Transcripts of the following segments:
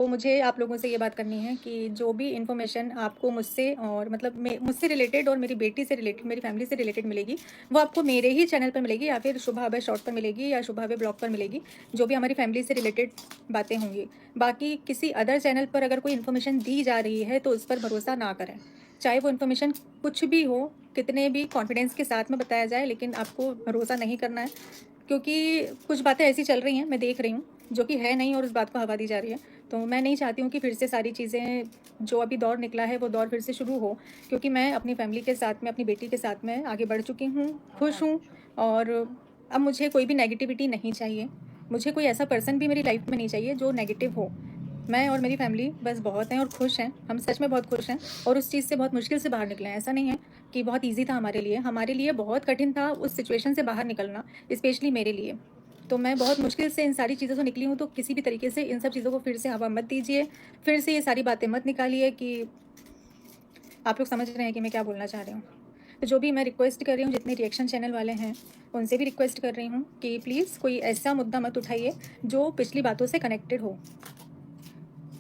तो मुझे आप लोगों से ये बात करनी है कि जो भी इन्फॉर्मेशन आपको मुझसे और मतलब मुझसे रिलेटेड और मेरी बेटी से रिलेटेड, मेरी फैमिली से रिलेटेड मिलेगी, वो आपको मेरे ही चैनल पर मिलेगी या फिर शुभ हबे शॉर्ट पर मिलेगी या शुभ हबे ब्लॉग पर मिलेगी, जो भी हमारी फैमिली से रिलेटेड बातें होंगी। बाकी किसी अदर चैनल पर अगर कोई इन्फॉर्मेशन दी जा रही है तो उस पर भरोसा ना करें, चाहे वो इन्फॉर्मेशन कुछ भी हो, कितने भी कॉन्फिडेंस के साथ में बताया जाए, लेकिन आपको भरोसा नहीं करना है। क्योंकि कुछ बातें ऐसी चल रही हैं, मैं देख रही हूँ, जो कि है नहीं और उस बात को हवा दी जा रही है। तो मैं नहीं चाहती हूँ कि फिर से सारी चीज़ें, जो अभी दौर निकला है वो दौर फिर से शुरू हो, क्योंकि मैं अपनी फैमिली के साथ में, अपनी बेटी के साथ में आगे बढ़ चुकी हूँ, खुश हूँ। और अब मुझे कोई भी नेगेटिविटी नहीं चाहिए, मुझे कोई ऐसा पर्सन भी मेरी लाइफ में नहीं चाहिए जो नेगेटिव हो। मैं और मेरी फैमिली बस बहुत हैं और खुश हैं, हम सच में बहुत खुश हैं और उस चीज़ से बहुत मुश्किल से बाहर निकले हैं। ऐसा नहीं है कि बहुत ईजी था हमारे लिए बहुत कठिन था उस सिचुएशन से बाहर निकलना, स्पेशली मेरे लिए। तो मैं बहुत मुश्किल से इन सारी चीज़ों से निकली हूँ, तो किसी भी तरीके से इन सब चीज़ों को फिर से हवा मत दीजिए, फिर से ये सारी बातें मत निकालिए कि आप लोग समझ रहे हैं कि मैं क्या बोलना चाह रही हूँ। तो जो भी मैं रिक्वेस्ट कर रही हूँ, जितने रिएक्शन चैनल वाले हैं उनसे भी रिक्वेस्ट कर रही हूँ कि प्लीज़ कोई ऐसा मुद्दा मत उठाइए जो पिछली बातों से कनेक्टेड हो।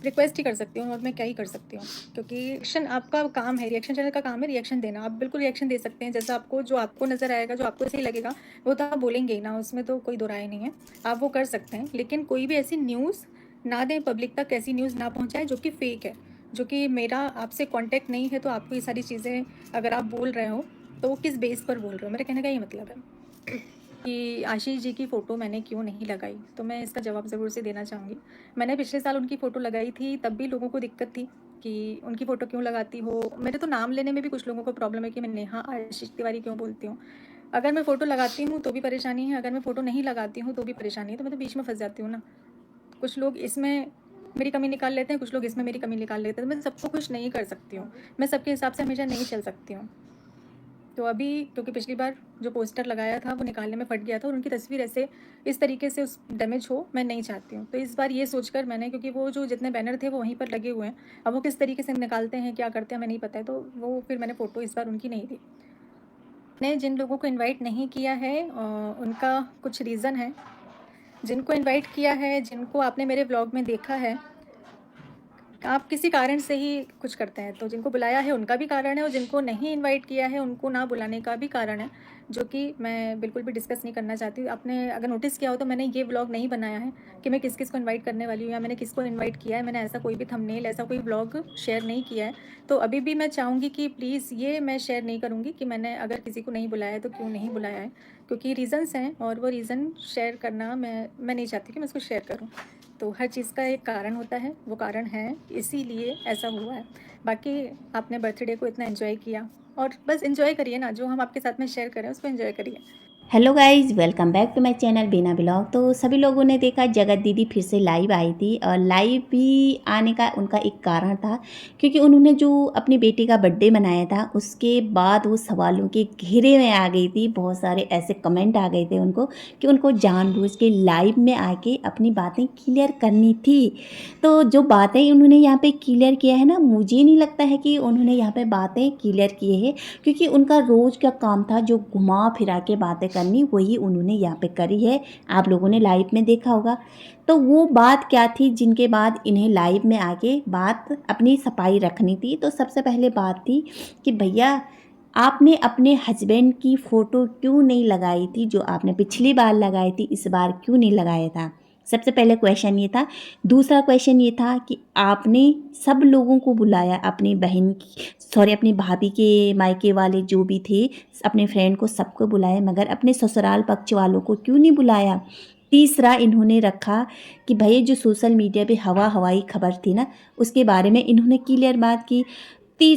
रिक्वेस्ट ही कर सकती हूँ और मैं क्या ही कर सकती हूँ, क्योंकि रिएक्शन आपका काम है, रिएक्शन चैनल का काम है रिएक्शन देना। आप बिल्कुल रिएक्शन दे सकते हैं, जैसा आपको, जो आपको नज़र आएगा, जो आपको सही लगेगा, वो तो आप बोलेंगे ही ना, उसमें तो कोई दो राय नहीं है। आप वो कर सकते हैं, लेकिन कोई भी ऐसी न्यूज़ ना दें पब्लिक तक, ऐसी न्यूज़ ना पहुँचाएं जो कि फ़ेक है, जो कि मेरा आपसे कॉन्टैक्ट नहीं है। तो आपको ये सारी चीज़ें अगर आप बोल रहे हो तो वो किस बेस पर बोल रहे हो, मेरे कहने का ये मतलब है कि आशीष जी की फ़ोटो मैंने क्यों नहीं लगाई, तो मैं इसका जवाब ज़रूर से देना चाहूँगी। मैंने पिछले साल उनकी फ़ोटो लगाई थी, तब भी लोगों को दिक्कत थी कि उनकी फ़ोटो क्यों लगाती हो। मेरे तो नाम लेने में भी कुछ लोगों को प्रॉब्लम है कि मैं नेहा आशीष तिवारी क्यों बोलती हूँ। अगर मैं फ़ोटो लगाती हूँ तो भी परेशानी है, अगर मैं फ़ोटो नहीं लगाती हूँ तो भी परेशानी है, तो मैं तो बीच में फँस जाती हूँ ना। कुछ लोग इसमें मेरी कमी निकाल लेते हैं, कुछ लोग इसमें मेरी कमी निकाल लेते हैं, तो मैं सबको खुश नहीं कर सकती हूँ, मैं सबके हिसाब से हमेशा नहीं चल सकती हूँ। तो अभी, क्योंकि पिछली बार जो पोस्टर लगाया था वो निकालने में फट गया था और उनकी तस्वीर ऐसे इस तरीके से उस डैमेज हो, मैं नहीं चाहती हूँ। तो इस बार ये सोचकर मैंने, क्योंकि वो जो जितने बैनर थे वो वहीं पर लगे हुए हैं, अब वो किस तरीके से निकालते हैं, क्या करते हैं, हमें नहीं पता है, तो वो फिर मैंने फ़ोटो इस बार उनकी नहीं दी। मैंने जिन लोगों को इन्वाइट नहीं किया है उनका कुछ रीज़न है। जिनको इन्वाइट किया है, जिनको आपने मेरे व्लॉग में देखा है, आप किसी कारण से ही कुछ करते हैं, तो जिनको बुलाया है उनका भी कारण है और जिनको नहीं इनवाइट किया है उनको ना बुलाने का भी कारण है, जो कि मैं बिल्कुल भी डिस्कस नहीं करना चाहती। आपने अगर नोटिस किया हो तो मैंने ये व्लॉग नहीं बनाया है कि मैं किस किस को इनवाइट करने वाली हूँ या मैंने किसको इनवाइट किया है। मैंने ऐसा कोई भी थंबनेल, ऐसा कोई व्लॉग शेयर नहीं किया है। तो अभी भी मैं चाहूँगी कि प्लीज़ ये मैं शेयर नहीं करूँगी कि मैंने अगर किसी को नहीं बुलाया है तो क्यों नहीं बुलाया है, क्योंकि रीज़न्स हैं और वो रीज़न शेयर करना मैं नहीं चाहती कि मैं उसको शेयर करूँ। तो हर चीज़ का एक कारण होता है, वो कारण है, इसीलिए ऐसा हुआ है। बाकी आपने बर्थडे को इतना एंजॉय किया और बस एंजॉय करिए ना, जो हम आपके साथ में शेयर करें उसको एंजॉय करिए। Hello guys, welcome back to my channel Bina blog. तो सभी लोगों ने देखा जगत दीदी फिर से लाइव आई थी और लाइव भी आने का उनका एक कारण था, क्योंकि उन्होंने जो अपनी बेटी का बर्थडे मनाया था उसके बाद वो सवालों के घेरे में आ गई थी। बहुत सारे ऐसे कमेंट आ गए थे उनको कि उनको जानबूझ के लाइव में आके अपनी बातें क्लियर करनी थी। तो जो बातें उन्होंने यहाँ पे क्लियर किया है ना, मुझे नहीं लगता है कि उन्होंने यहाँ पे बातें क्लियर किए हैं, क्योंकि उनका रोज़ का काम था जो घुमा फिरा के बातें करनी, वही उन्होंने यहाँ पे करी है। आप लोगों ने लाइव में देखा होगा। तो वो बात क्या थी जिनके बाद इन्हें लाइव में आके बात अपनी सफाई रखनी थी। तो सबसे पहले बात थी कि भैया, आपने अपने हस्बैंड की फ़ोटो क्यों नहीं लगाई थी, जो आपने पिछली बार लगाई थी, इस बार क्यों नहीं लगाया था। सबसे पहले क्वेश्चन ये था। दूसरा क्वेश्चन ये था कि आपने सब लोगों को बुलाया, अपनी बहन की, सॉरी, अपनी भाभी के मायके वाले जो भी थे, अपने फ्रेंड को सबको बुलाया, मगर अपने ससुराल पक्ष वालों को क्यों नहीं बुलाया। तीसरा इन्होंने रखा कि भाई जो सोशल मीडिया पे हवाई खबर थी ना, उसके बारे में इन्होंने क्लियर बात की।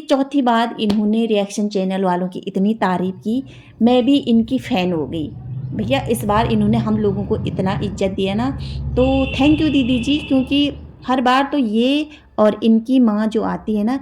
चौथी बात, इन्होंने रिएक्शन चैनल वालों की इतनी तारीफ़ की, मैं भी इनकी फ़ैन हो गई। भैया इस बार इन्होंने हम लोगों को इतना इज्जत दिया ना, तो थैंक यू दीदी जी, क्योंकि हर बार तो ये और इनकी माँ जो आती है ना,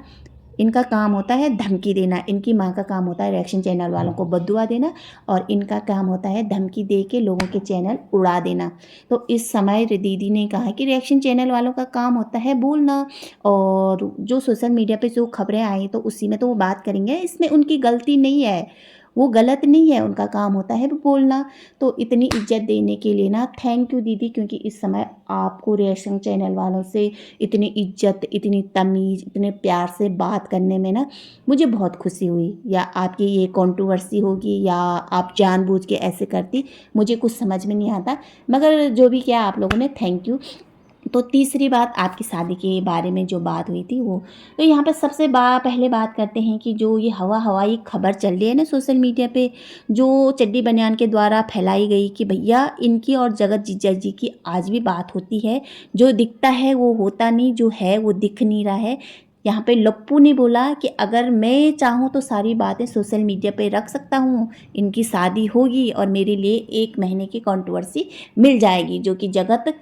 इनका काम होता है धमकी देना। इनकी माँ का काम होता है रिएक्शन चैनल वालों को बद्दुआ देना, और इनका काम होता है धमकी दे के लोगों के चैनल उड़ा देना। तो इस समय दीदी ने कहा कि रिएक्शन चैनल वालों का काम होता है बोलना, और जो सोशल मीडिया पे जो खबरें आई तो उसी में तो वो बात करेंगे, इसमें उनकी गलती नहीं है। वो गलत नहीं है, उनका काम होता है बोलना। तो इतनी इज्जत देने के लिए ना थैंक यू दीदी, क्योंकि इस समय आपको रिएक्शन चैनल वालों से इतनी इज्जत, इतनी तमीज़, इतने प्यार से बात करने में ना मुझे बहुत खुशी हुई। या आपकी ये कंट्रोवर्सी होगी या आप जानबूझ के ऐसे करती, मुझे कुछ समझ में नहीं आता, मगर जो भी किया आप लोगों ने थैंक यू। तो तीसरी बात आपकी शादी के बारे में जो बात हुई थी वो, तो यहाँ पर सबसे पहले बात करते हैं कि जो ये हवाई खबर चल रही है ना सोशल मीडिया पे, जो चड्डी बनियान के द्वारा फैलाई गई कि भैया इनकी और जगत जीजा जी की आज भी बात होती है, जो दिखता है वो होता नहीं, जो है वो दिख नहीं रहा है। यहाँ पे लप्पू ने बोला कि अगर मैं चाहूँ तो सारी बातें सोशल मीडिया पे रख सकता हूँ, इनकी शादी होगी और मेरे लिए 1 महीने की कंट्रोवर्सी मिल जाएगी, जो कि जगत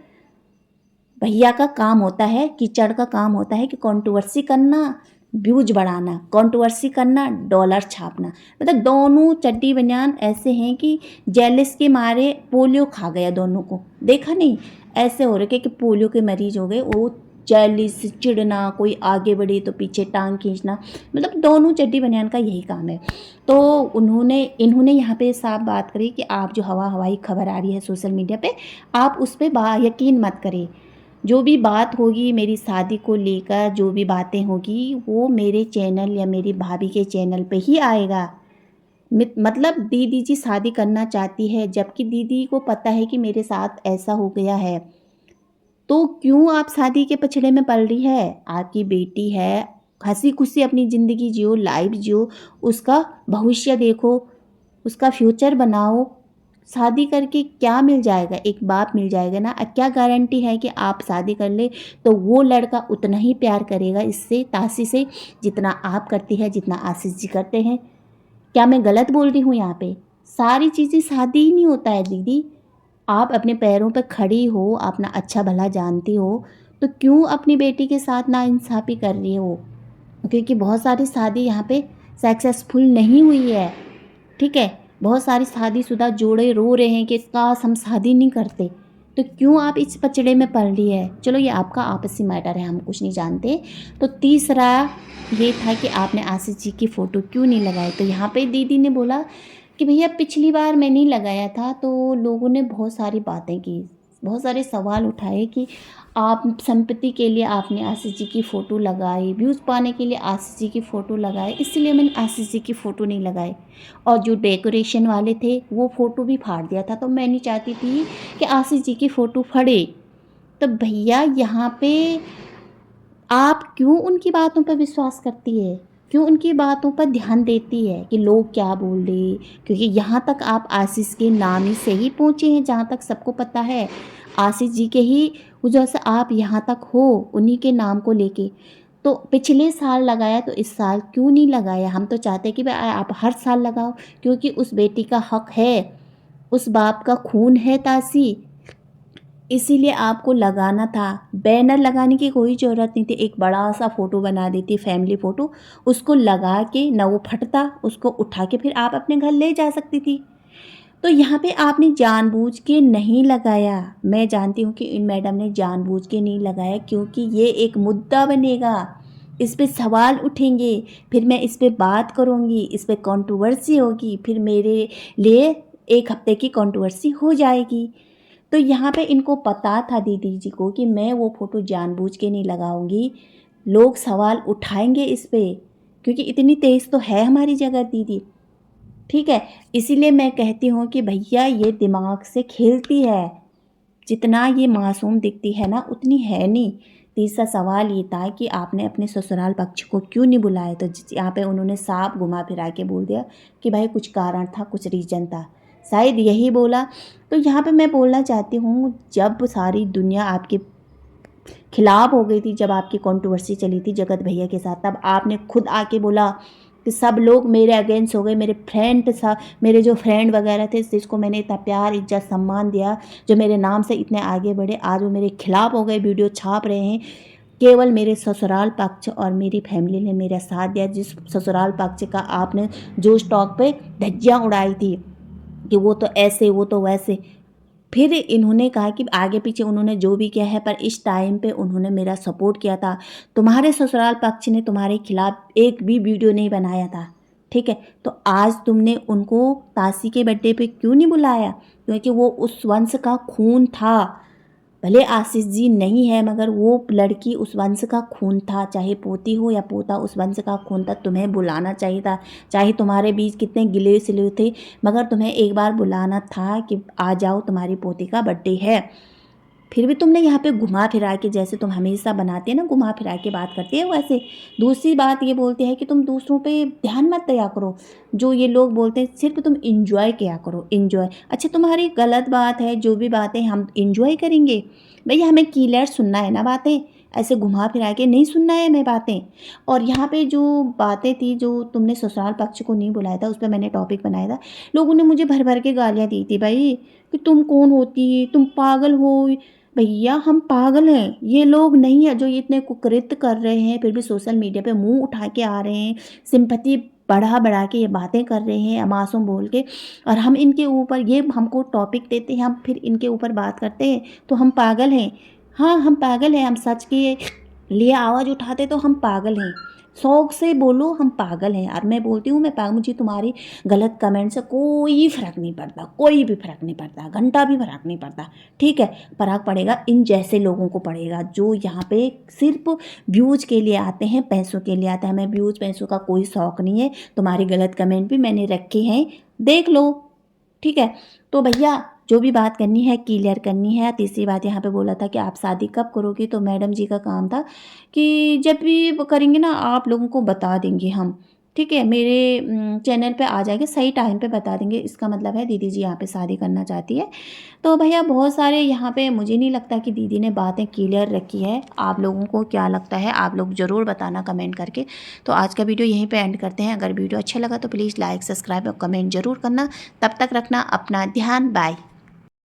भैया का काम होता है, कीचड़ का काम होता है कि कंट्रोवर्सी करना, व्यूज बढ़ाना, कंट्रोवर्सी करना, डॉलर छापना। मतलब दोनों चड्डी बनियान ऐसे हैं कि जेलिस के मारे पोलियो खा गया दोनों को, देखा नहीं ऐसे हो रखे कि पोलियो के मरीज हो गए, वो जेलिस, चिढ़ना, कोई आगे बढ़े तो पीछे टांग खींचना, मतलब दोनों चड्डी बनियान का यही काम है। तो इन्होंने यहाँ पे साफ बात करी कि आप जो हवाई खबर आ रही है सोशल मीडिया पे, आप उस पर यकीन मत करें। जो भी बात होगी मेरी शादी को लेकर, जो भी बातें होगी वो मेरे चैनल या मेरी भाभी के चैनल पे ही आएगा। मतलब दीदी जी शादी करना चाहती है, जबकि दीदी को पता है कि मेरे साथ ऐसा हो गया है, तो क्यों आप शादी के पछड़े में पड़ रही है? आपकी बेटी है, हंसी खुशी अपनी ज़िंदगी जियो, लाइफ जियो, उसका भविष्य देखो, उसका फ्यूचर बनाओ। शादी करके क्या मिल जाएगा? एक बाप मिल जाएगा ना। क्या गारंटी है कि आप शादी कर ले तो वो लड़का उतना ही प्यार करेगा इससे, तासी से, जितना आप करती है, जितना आशीष जी करते हैं? क्या मैं गलत बोल रही हूँ यहाँ पे? सारी चीज़ें शादी ही नहीं होता है दीदी। आप अपने पैरों पर खड़ी हो, अपना अच्छा भला जानती हो, तो क्यों अपनी बेटी के साथ नाइंसाफ़ी कर रही हो? क्योंकि बहुत सारी शादी यहाँ पे सक्सेसफुल नहीं हुई है, ठीक है? बहुत सारी शादीशुदा जोड़े रो रहे हैं कि काश हम शादी नहीं करते, तो क्यों आप इस पचड़े में पड़ रही है? चलो ये आपका आपसी मैटर है, हम कुछ नहीं जानते। तो तीसरा ये था कि आपने आशीष जी की फ़ोटो क्यों नहीं लगाई? तो यहाँ पे दीदी ने बोला कि भैया पिछली बार मैं नहीं लगाया था, तो लोगों ने बहुत सारी बातें की, बहुत सारे सवाल उठाए कि आप संपत्ति के लिए आपने आशीष जी की फ़ोटो लगाई, व्यूज़ पाने के लिए आशीष जी की फ़ोटो लगाई, इसलिए मैंने आशीष जी की फ़ोटो नहीं लगाई। और जो डेकोरेशन वाले थे वो फ़ोटो भी फाड़ दिया था, तो मैं नहीं चाहती थी कि आशीष जी की फ़ोटो फटे। तो भैया यहाँ पे आप क्यों उनकी बातों पर विश्वास करती है? क्यों उनकी बातों पर ध्यान देती है कि लोग क्या बोल रहे? क्योंकि यहाँ तक आप आशीष के नाम ही से ही पहुँचे हैं, जहाँ तक सबको पता है। आशीष जी के ही वजह से आप यहाँ तक हो, उन्हीं के नाम को लेके। तो पिछले साल लगाया तो इस साल क्यों नहीं लगाया? हम तो चाहते हैं कि भाई आप हर साल लगाओ, क्योंकि उस बेटी का हक है, उस बाप का खून है तासी, इसीलिए आपको लगाना था। बैनर लगाने की कोई ज़रूरत नहीं थी, एक बड़ा सा फ़ोटो बना देती, फैमिली फ़ोटो, उसको लगा के ना वो फटता, उसको उठा के फिर आप अपने घर ले जा सकती थी। तो यहाँ पे आपने जानबूझ के नहीं लगाया। मैं जानती हूँ कि इन मैडम ने जानबूझ के नहीं लगाया, क्योंकि ये एक मुद्दा बनेगा, इस पे सवाल उठेंगे, फिर मैं इस पे बात करूँगी, इस पे कंट्रोवर्सी होगी, फिर मेरे लिए 1 हफ्ते की कंट्रोवर्सी हो जाएगी। तो यहाँ पे इनको पता था दीदी जी को कि मैं वो फ़ोटो जानबूझ के नहीं लगाऊंगी, लोग सवाल उठाएंगे इस पे, क्योंकि इतनी तेज़ तो है हमारी जगह दीदी, ठीक है? इसीलिए मैं कहती हूँ कि भैया ये दिमाग से खेलती है, जितना ये मासूम दिखती है ना उतनी है नहीं। तीसरा सवाल ये था कि आपने अपने ससुराल पक्ष को क्यों नहीं बुलाया? तो यहाँ पे उन्होंने साफ घुमा फिरा के बोल दिया कि भाई कुछ कारण था, कुछ रीज़न था, शायद यही बोला। तो यहाँ पे मैं बोलना चाहती हूँ, जब सारी दुनिया आपके खिलाफ हो गई थी, जब आपकी कंट्रोवर्सी चली थी जगत भैया के साथ, तब आपने खुद आके बोला कि सब लोग मेरे अगेंस्ट हो गए, मेरे फ्रेंड था, मेरे जो फ्रेंड वगैरह थे जिसको मैंने इतना प्यार, इज्जत, सम्मान दिया, जो मेरे नाम से इतने आगे बढ़े, आज वो मेरे खिलाफ हो गए, वीडियो छाप रहे हैं। केवल मेरे ससुराल पक्ष और मेरी फैमिली ने मेरा साथ दिया, जिस ससुराल पक्ष का आपने जो स्टॉक पे धज्जियाँ उड़ाई थी कि वो तो ऐसे, वो तो वैसे। फिर इन्होंने कहा कि आगे पीछे उन्होंने जो भी किया है, पर इस टाइम पे उन्होंने मेरा सपोर्ट किया था। तुम्हारे ससुराल पक्ष ने तुम्हारे खिलाफ एक भी वीडियो नहीं बनाया था, ठीक है। तो आज तुमने उनको तासी के बर्थडे पे क्यों नहीं बुलाया? क्योंकि वो उस वंश का खून था। भले आशीष जी नहीं है, मगर वो लड़की उस वंश का खून था। चाहे पोती हो या पोता, उस वंश का खून था। तुम्हें बुलाना चाहिए था। चाहे तुम्हारे बीच कितने गिले सिले थे, मगर तुम्हें एक बार बुलाना था कि आ जाओ, तुम्हारी पोती का बर्थडे है। फिर भी तुमने यहाँ पे घुमा फिरा के, जैसे तुम हमेशा बनाती है ना, घुमा फिरा के बात करती है वैसे। दूसरी बात ये बोलती है कि तुम दूसरों पे ध्यान मत दिया करो। जो ये लोग बोलते हैं, सिर्फ तुम इंजॉय किया करो, इंजॉय। अच्छा, तुम्हारी गलत बात है, जो भी बातें हम इंजॉय करेंगे। भैया हमें क्लियर सुनना है ना बातें, ऐसे घुमा फिरा के नहीं सुनना है हमें बातें। और यहाँ पे जो बातें थी, जो तुमने ससुराल पक्ष को नहीं बुलाया था, उस पर मैंने टॉपिक बनाया था। लोगों ने मुझे भर भर के गालियाँ दी थी भाई, कि तुम कौन होती, तुम पागल हो। भैया हम पागल हैं, ये लोग नहीं है जो इतने कुकृत्य कर रहे हैं, फिर भी सोशल मीडिया पे मुंह उठा के आ रहे हैं, सिंपैथी बढ़ा बढ़ा के ये बातें कर रहे हैं मासूम बोल के। और हम इनके ऊपर, ये हमको टॉपिक देते हैं, हम फिर इनके ऊपर बात करते हैं, तो हम पागल हैं। हाँ हम पागल हैं, हम सच के लिए आवाज़ उठाते तो हम पागल हैं। शौक से बोलो हम पागल हैं। और मैं बोलती हूँ मैं पागल, मुझे तुम्हारी गलत कमेंट से कोई फ़र्क नहीं पड़ता, कोई भी फ़र्क नहीं पड़ता, घंटा भी फ़र्क नहीं पड़ता। ठीक है, फ़र्क पड़ेगा इन जैसे लोगों को पड़ेगा, जो यहाँ पे सिर्फ व्यूज़ के लिए आते हैं, पैसों के लिए आते हैं। हमें व्यूज़ पैसों का कोई शौक़ नहीं है। तुम्हारी गलत कमेंट भी मैंने रखे हैं, देख लो। ठीक है, तो भैया जो भी बात करनी है क्लियर करनी है। तीसरी बात यहाँ पे बोला था कि आप शादी कब करोगी, तो मैडम जी का काम था कि जब भी वो करेंगे ना, आप लोगों को बता देंगे हम। ठीक है, मेरे चैनल पे आ जाएगा, सही टाइम पे बता देंगे। इसका मतलब है दीदी जी यहाँ पे शादी करना चाहती है। तो भैया बहुत सारे यहाँ पे, मुझे नहीं लगता कि दीदी ने बातें क्लियर रखी है। आप लोगों को क्या लगता है, आप लोग ज़रूर बताना कमेंट करके। तो आज का वीडियो यहीं पे एंड करते हैं। अगर वीडियो अच्छा लगा तो प्लीज़ लाइक, सब्सक्राइब और कमेंट ज़रूर करना। तब तक रखना अपना ध्यान, बाय।